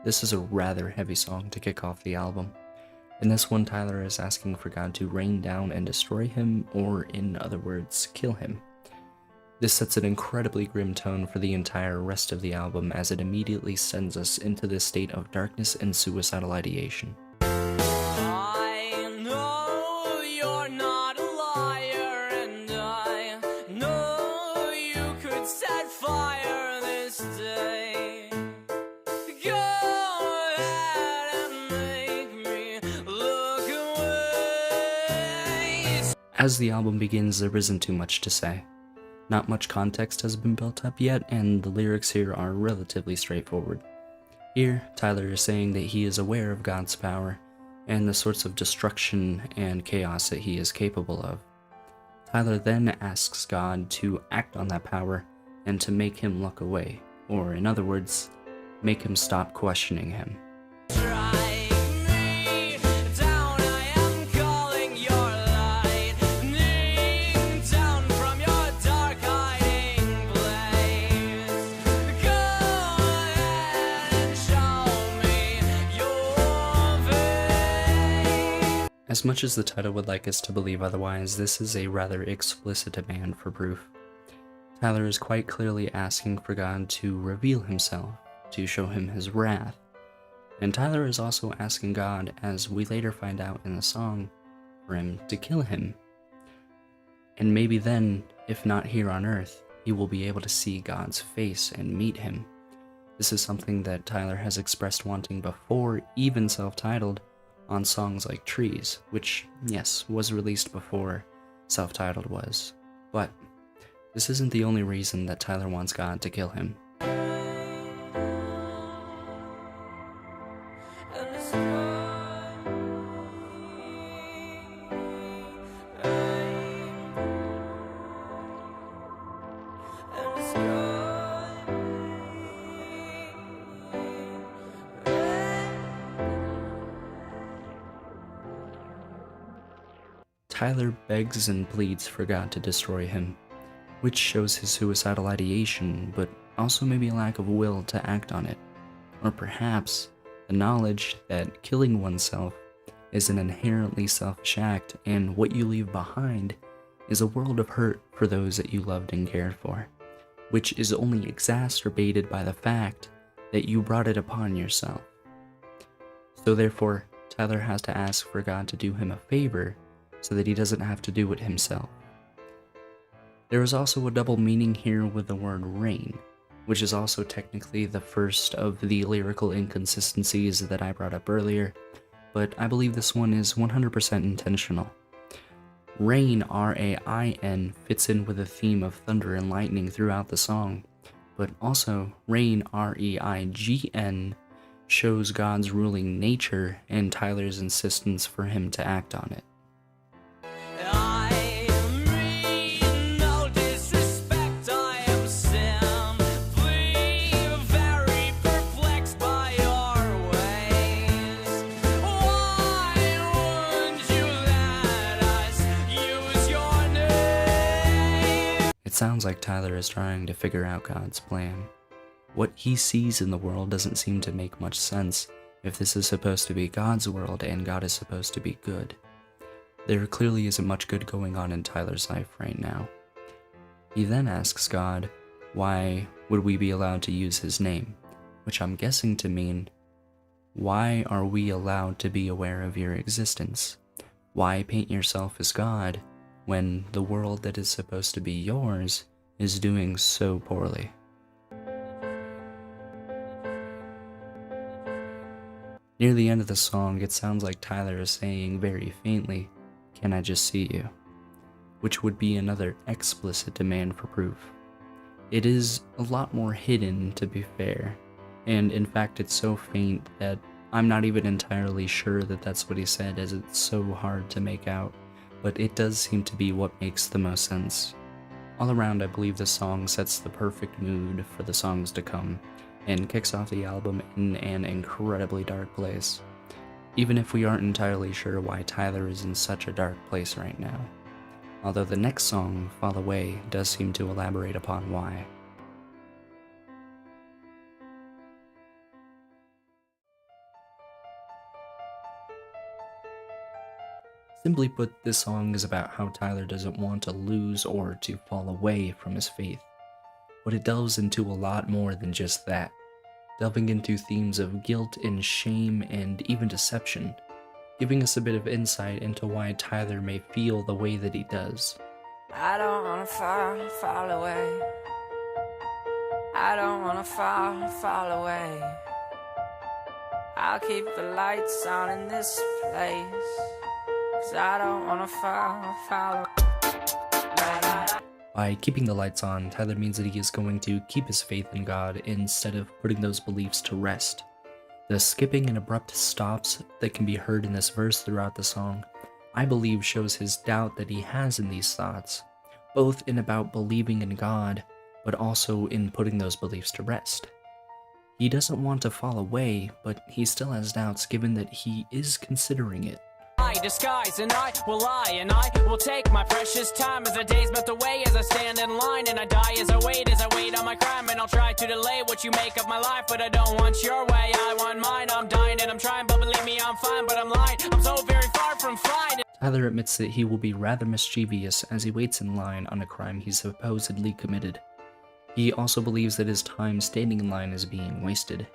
this is a rather heavy song to kick off the album. In this one, Tyler is asking for God to rain down and destroy him, or in other words, kill him. This sets an incredibly grim tone for the entire rest of the album, as it immediately sends us into this state of darkness and suicidal ideation. I know you're not a liar, and I know you could set fire this day. Go ahead and make me look away. As the album begins, there isn't too much to say. Not much context has been built up yet, and the lyrics here are relatively straightforward. Here, Tyler is saying that he is aware of God's power and the sorts of destruction and chaos that he is capable of. Tyler then asks God to act on that power and to make him look away, or in other words, make him stop questioning him. Strike me down, I am calling your lightning down from your dark hiding place. Go ahead and show me your face. As much as the title would like us to believe otherwise, this is a rather explicit demand for proof. Tyler is quite clearly asking for God to reveal himself, to show him his wrath. And Tyler is also asking God, as we later find out in the song, for him to kill him. And maybe then, if not here on Earth, he will be able to see God's face and meet him. This is something that Tyler has expressed wanting before, even self-titled, on songs like Trees, which, yes, was released before self-titled was. But this isn't the only reason that Tyler wants God to kill him. Tyler begs and pleads for God to destroy him, which shows his suicidal ideation, but also maybe a lack of will to act on it. Or perhaps the knowledge that killing oneself is an inherently selfish act, and what you leave behind is a world of hurt for those that you loved and cared for, which is only exacerbated by the fact that you brought it upon yourself. So therefore, Tyler has to ask for God to do him a favor so that he doesn't have to do it himself. There is also a double meaning here with the word rain, which is also technically the first of the lyrical inconsistencies that I brought up earlier, but I believe this one is 100% intentional. Rain, R-A-I-N, fits in with the theme of thunder and lightning throughout the song, but also rain, R-E-I-G-N, shows God's ruling nature and Tyler's insistence for him to act on it. I mean no disrespect, I am simply very perplexed by your ways. Why wouldn't you let us use your name? It sounds like Tyler is trying to figure out God's plan. What he sees in the world doesn't seem to make much sense if this is supposed to be God's world and God is supposed to be good. There clearly isn't much good going on in Tyler's life right now. He then asks God, why would we be allowed to use his name? Which I'm guessing to mean, why are we allowed to be aware of your existence? Why paint yourself as God when the world that is supposed to be yours is doing so poorly? Near the end of the song, it sounds like Tyler is saying very faintly, "Can I just see you?" Which would be another explicit demand for proof. It is a lot more hidden, to be fair, and in fact it's so faint that I'm not even entirely sure that that's what he said, as it's so hard to make out, but it does seem to be what makes the most sense. All around, I believe the song sets the perfect mood for the songs to come, and kicks off the album in an incredibly dark place, even if we aren't entirely sure why Tyler is in such a dark place right now. Although the next song, Fall Away, does seem to elaborate upon why. Simply put, this song is about how Tyler doesn't want to lose or to fall away from his faith. But it delves into a lot more than just that, delving into themes of guilt and shame and even deception, giving us a bit of insight into why Tyler may feel the way that he does. I don't wanna fall away. I don't wanna fall away. I'll keep the lights on in this place, 'cause I don't wanna fall away. By keeping the lights on, Tyler means that he is going to keep his faith in God instead of putting those beliefs to rest. The skipping and abrupt stops that can be heard in this verse throughout the song, I believe shows his doubt that he has in these thoughts, both in about believing in God, but also in putting those beliefs to rest. He doesn't want to fall away, but he still has doubts given that he is considering it. I disguise and I will lie and I will take my precious time as the days melt away, as I stand in line and I die as I wait on my crime, and I'll try to delay what you make of my life, but I don't want your way, I want mine. I'm dying and I'm trying, but believe me I'm fine, but I'm lying, I'm so very far from fine. Tyler admits that he will be rather mischievous as he waits in line on a crime he supposedly committed. He also believes that his time standing in line is being wasted.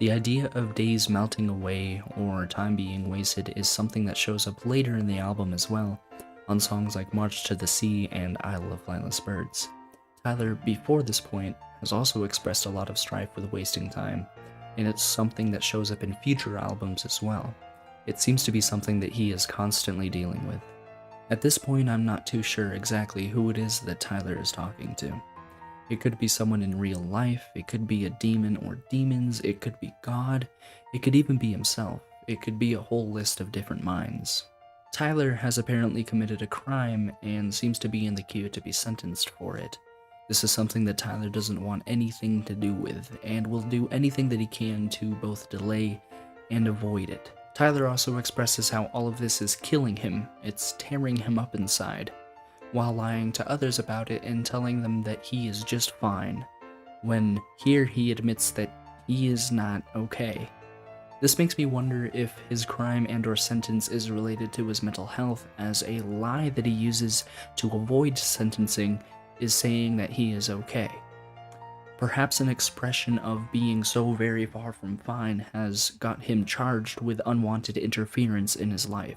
The idea of days melting away or time being wasted is something that shows up later in the album as well, on songs like March to the Sea and Isle of Lightless Birds. Tyler, before this point, has also expressed a lot of strife with wasting time, and it's something that shows up in future albums as well. It seems to be something that he is constantly dealing with. At this point, I'm not too sure exactly who it is that Tyler is talking to. It could be someone in real life, it could be a demon or demons, it could be God, it could even be himself, it could be a whole list of different minds. Tyler has apparently committed a crime and seems to be in the queue to be sentenced for it. This is something that Tyler doesn't want anything to do with, and will do anything that he can to both delay and avoid it. Tyler also expresses how all of this is killing him, it's tearing him up inside, while lying to others about it and telling them that he is just fine, when here he admits that he is not okay. This makes me wonder if his crime and or sentence is related to his mental health, as a lie that he uses to avoid sentencing is saying that he is okay. Perhaps an expression of being so very far from fine has got him charged with unwanted interference in his life.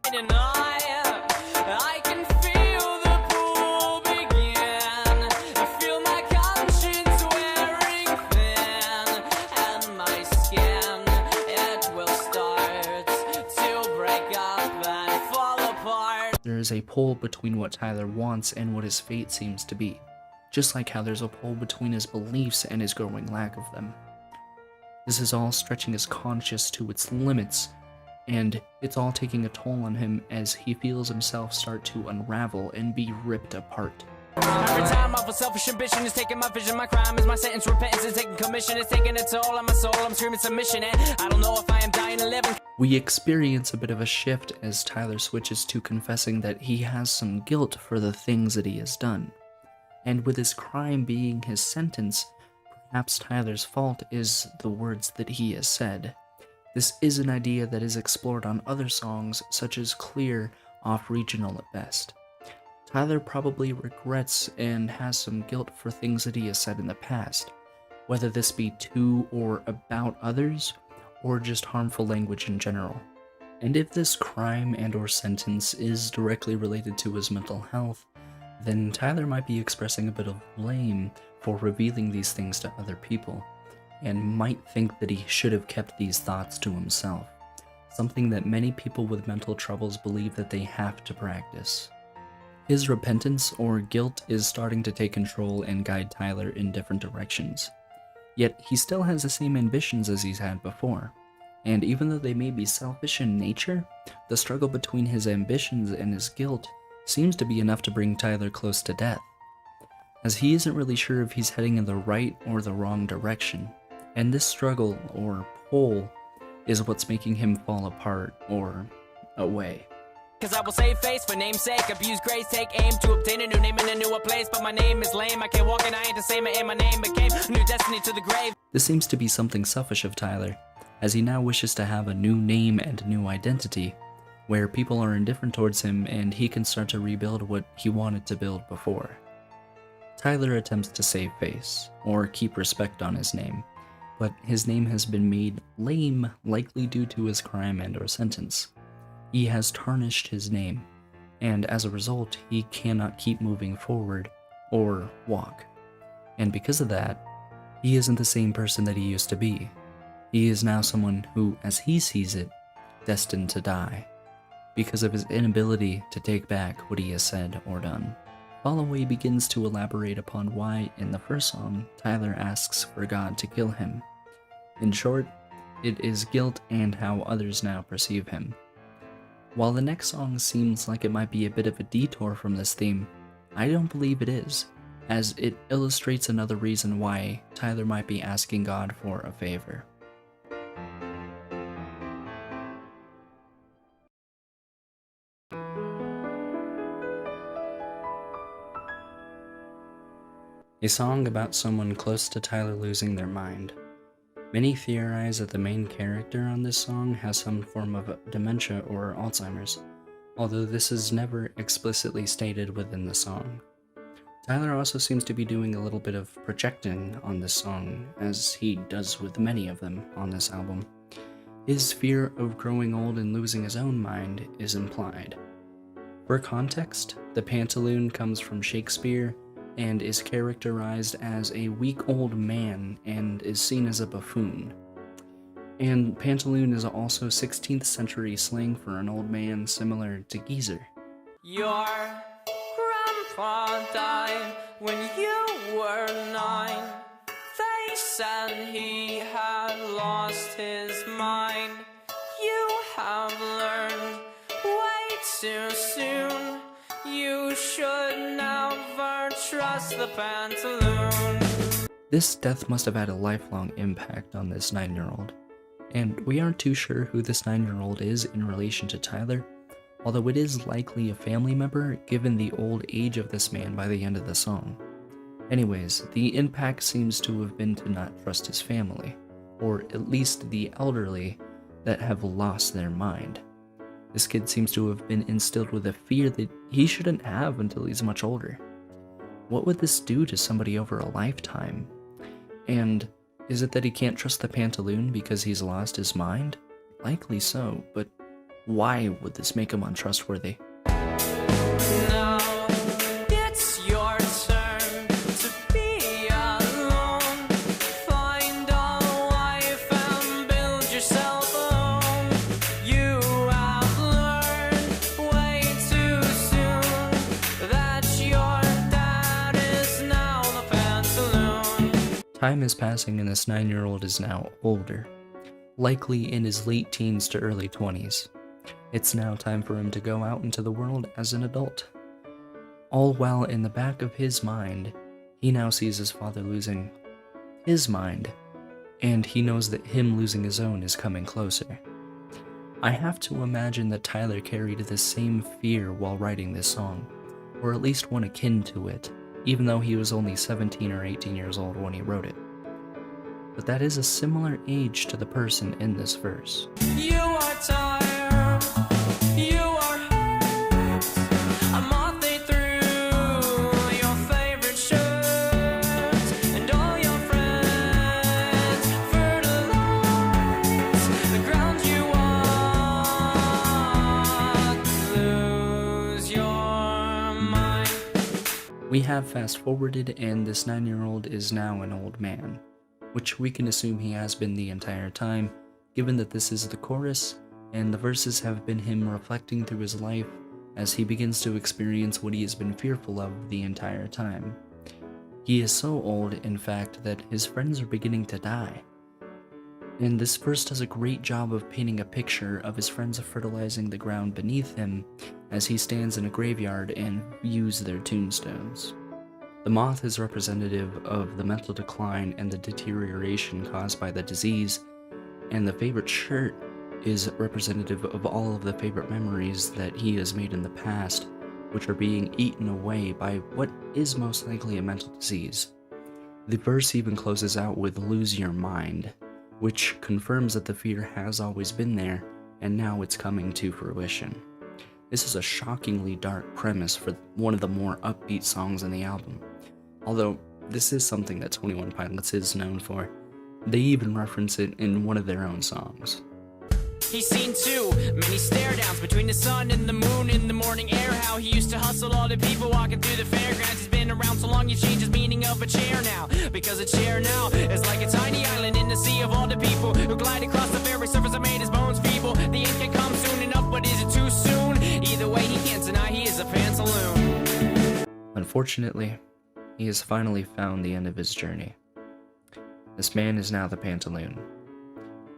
And I can feel the pool begin. I feel my conscience wearing thin, and my skin, it will start to break up and fall apart. There is a pull between what Tyler wants and what his fate seems to be, just like how there's a pull between his beliefs and his growing lack of them. This is all stretching his conscience to its limits, and it's all taking a toll on him as he feels himself start to unravel and be ripped apart. Every time I feel selfish ambition is taking my vision, my crime is my sentence, repentance is taking commission, it's taking a toll on my soul, I'm screaming submission, and I don't know if I am dying or living. We experience a bit of a shift as Tyler switches to confessing that he has some guilt for the things that he has done. And with his crime being his sentence, perhaps Tyler's fault is the words that he has said. This is an idea that is explored on other songs, such as Clear, off-regional at best. Tyler probably regrets and has some guilt for things that he has said in the past, whether this be to or about others, or just harmful language in general. And if this crime and or sentence is directly related to his mental health, then Tyler might be expressing a bit of blame for revealing these things to other people, and might think that he should have kept these thoughts to himself, something that many people with mental troubles believe that they have to practice. His repentance or guilt is starting to take control and guide Tyler in different directions, yet he still has the same ambitions as he's had before, and even though they may be selfish in nature, the struggle between his ambitions and his guilt seems to be enough to bring Tyler close to death, as he isn't really sure if he's heading in the right or the wrong direction, and this struggle, or pull, is what's making him fall apart, or away. Cause I will save face for name's sake, abuse grace, take aim to obtain a new name in a newer place, but my name is lame, I can't walk and I ain't the same, and my name became a new destiny to the grave. This seems to be something selfish of Tyler, as he now wishes to have a new name and new identity, where people are indifferent towards him and he can start to rebuild what he wanted to build before. Tyler attempts to save face, or keep respect on his name, but his name has been made lame, likely due to his crime and/or sentence. He has tarnished his name, and as a result, he cannot keep moving forward or walk. And because of that, he isn't the same person that he used to be. He is now someone who, as he sees it, destined to die, because of his inability to take back what he has said or done. Followay begins to elaborate upon why, in the first song, Tyler asks for God to kill him. In short, it is guilt and how others now perceive him. While the next song seems like it might be a bit of a detour from this theme, I don't believe it is, as it illustrates another reason why Tyler might be asking God for a favor. A song about someone close to Tyler losing their mind. Many theorize that the main character on this song has some form of dementia or Alzheimer's, although this is never explicitly stated within the song. Tyler also seems to be doing a little bit of projecting on this song, as he does with many of them on this album. His fear of growing old and losing his own mind is implied. For context, the pantaloon comes from Shakespeare and is characterized as a weak old man and is seen as a buffoon. And pantaloon is also 16th century slang for an old man similar to geezer. Your grandpa died when you were 9. They said he had lost his mind. You have learned way too soon. You should never trust the pantaloon. This death must have had a lifelong impact on this 9-year-old, and we aren't too sure who this 9-year-old is in relation to Tyler, although it is likely a family member given the old age of this man by the end of the song. Anyways, the impact seems to have been to not trust his family, or at least the elderly that have lost their mind. This kid seems to have been instilled with a fear that he shouldn't have until he's much older. What would this do to somebody over a lifetime? And is it that he can't trust the pantaloon because he's lost his mind? Likely so, but why would this make him untrustworthy? Now it's your turn to be alone. Find a wife and build yourself a home. You have learned way too soon that your dad is now the pantaloon. Time is passing and this 9-year-old is now older, likely in his late teens to early 20s. It's now time for him to go out into the world as an adult. All while in the back of his mind, he now sees his father losing his mind, and he knows that him losing his own is coming closer. I have to imagine that Tyler carried the same fear while writing this song, or at least one akin to it, even though he was only 17 or 18 years old when he wrote it. But that is a similar age to the person in this verse. You are tired. You are hurt. A moth ate through your favorite shirt, and all your friends fertilize the ground you walk. Lose your mind. We have fast forwarded and this 9-year-old is now an old man, which we can assume he has been the entire time, given that this is the chorus, and the verses have been him reflecting through his life as he begins to experience what he has been fearful of the entire time. He is so old, in fact, that his friends are beginning to die. And this verse does a great job of painting a picture of his friends fertilizing the ground beneath him as he stands in a graveyard and views their tombstones. The moth is representative of the mental decline and the deterioration caused by the disease, and the favorite shirt is representative of all of the favorite memories that he has made in the past, which are being eaten away by what is most likely a mental disease. The verse even closes out with "lose your mind," which confirms that the fear has always been there, and now it's coming to fruition. This is a shockingly dark premise for one of the more upbeat songs in the album. Although, this is something that 21 Pilots is known for. They even reference it in one of their own songs. He's seen too many stare downs between the sun and the moon in the morning air. How he used to hustle all the people walking through the fairgrounds. He's been around so long, he's changed his meaning of a chair now. Because a chair now is like a tiny island in the sea of all the people who glide across the very surface that made his bones feeble. The end can come soon enough, but is it too soon? Either way, he can't deny he is a pantaloon. Unfortunately, he has finally found the end of his journey. This man is now the Pantaloon.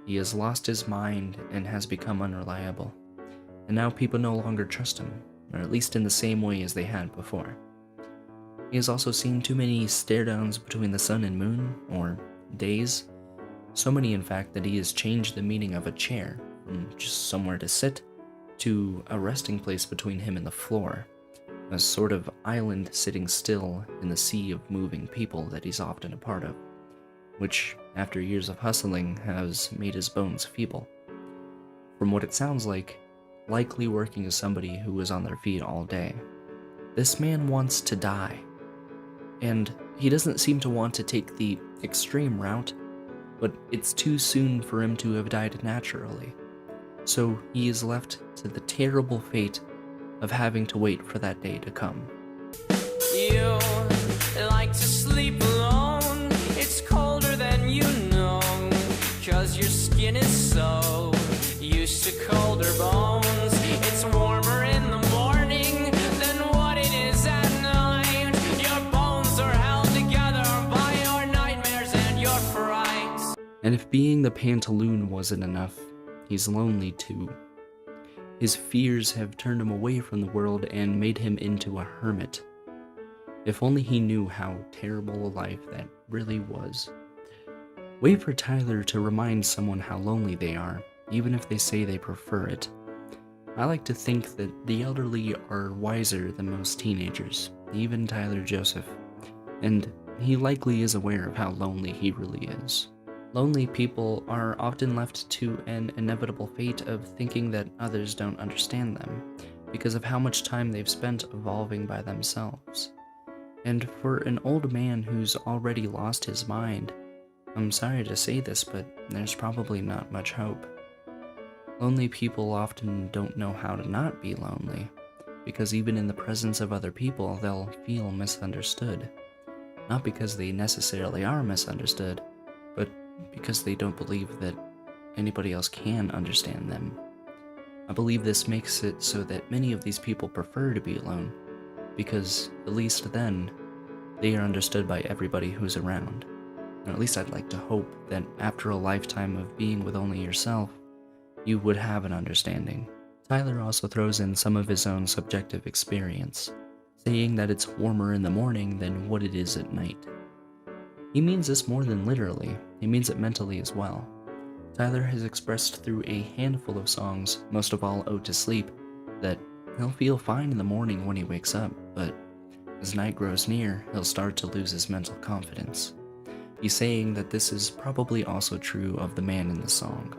He has lost his mind and has become unreliable, and now people no longer trust him, or at least in the same way as they had before. He has also seen too many stare-downs between the sun and moon, or days, so many in fact that he has changed the meaning of a chair from just somewhere to sit to a resting place between him and the floor, a sort of island sitting still in the sea of moving people that he's often a part of, which, after years of hustling, has made his bones feeble. From what it sounds like, likely working as somebody who is on their feet all day. This man wants to die, and he doesn't seem to want to take the extreme route, but it's too soon for him to have died naturally. So he is left to the terrible fate of having to wait for that day to come. You like to sleep alone. It's colder than you know, 'cause your skin is so used to colder bones. It's warmer in the morning than what it is at night. Your bones are held together by your nightmares and your frights. And if being the Pantaloon wasn't enough, he's lonely too. His fears have turned him away from the world and made him into a hermit. If only he knew how terrible a life that really was. Wait for Tyler to remind someone how lonely they are, even if they say they prefer it. I like to think that the elderly are wiser than most teenagers, even Tyler Joseph, and he likely is aware of how lonely he really is. Lonely people are often left to an inevitable fate of thinking that others don't understand them, because of how much time they've spent evolving by themselves. And for an old man who's already lost his mind, I'm sorry to say this, but there's probably not much hope. Lonely people often don't know how to not be lonely, because even in the presence of other people, they'll feel misunderstood. Not because they necessarily are misunderstood, but because they don't believe that anybody else can understand them. I believe this makes it so that many of these people prefer to be alone, because at least then, they are understood by everybody who's around. Or at least I'd like to hope that after a lifetime of being with only yourself, you would have an understanding. Tyler also throws in some of his own subjective experience, saying that it's warmer in the morning than what it is at night. He means this more than literally, he means it mentally as well. Tyler has expressed through a handful of songs, most of all Ode to Sleep, that he'll feel fine in the morning when he wakes up, but as night grows near, he'll start to lose his mental confidence. He's saying that this is probably also true of the man in the song.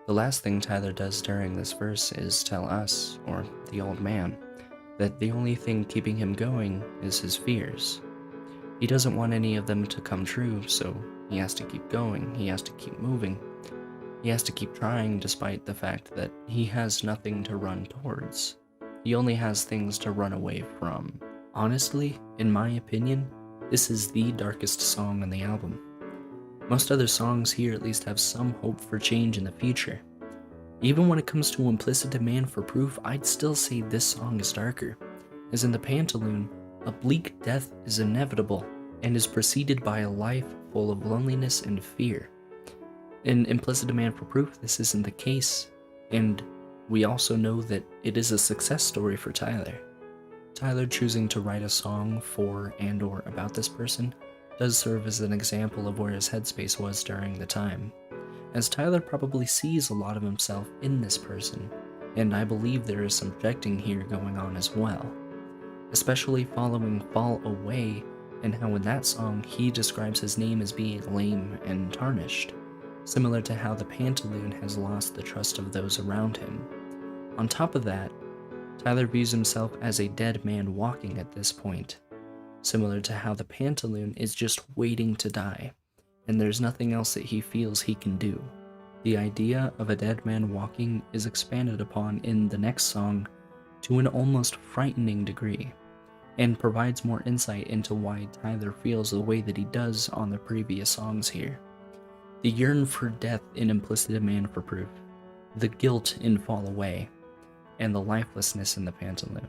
The last thing Tyler does during this verse is tell us, or the old man, that the only thing keeping him going is his fears. He doesn't want any of them to come true, so he has to keep going, he has to keep moving. He has to keep trying despite the fact that he has nothing to run towards. He only has things to run away from. Honestly, in my opinion, this is the darkest song on the album. Most other songs here at least have some hope for change in the future. Even when it comes to implicit demand for proof, I'd still say this song is darker. As in the Pantaloon, a bleak death is inevitable and is preceded by a life full of loneliness and fear. In Implicit Demand for Proof, this isn't the case, and we also know that it is a success story for Tyler. Tyler choosing to write a song for and/or about this person does serve as an example of where his headspace was during the time, as Tyler probably sees a lot of himself in this person, and I believe there is some projecting here going on as well, especially following Fall Away and how in that song he describes his name as being lame and tarnished. similar to how the Pantaloon has lost the trust of those around him. On top of that, Tyler views himself as a dead man walking at this point, similar to how the Pantaloon is just waiting to die, and there's nothing else that he feels he can do. The idea of a dead man walking is expanded upon in the next song to an almost frightening degree, and provides more insight into why Tyler feels the way that he does on the previous songs here. The yearn for death in implicit demand for proof, the guilt in Fall Away, and the lifelessness in the Pantaloon.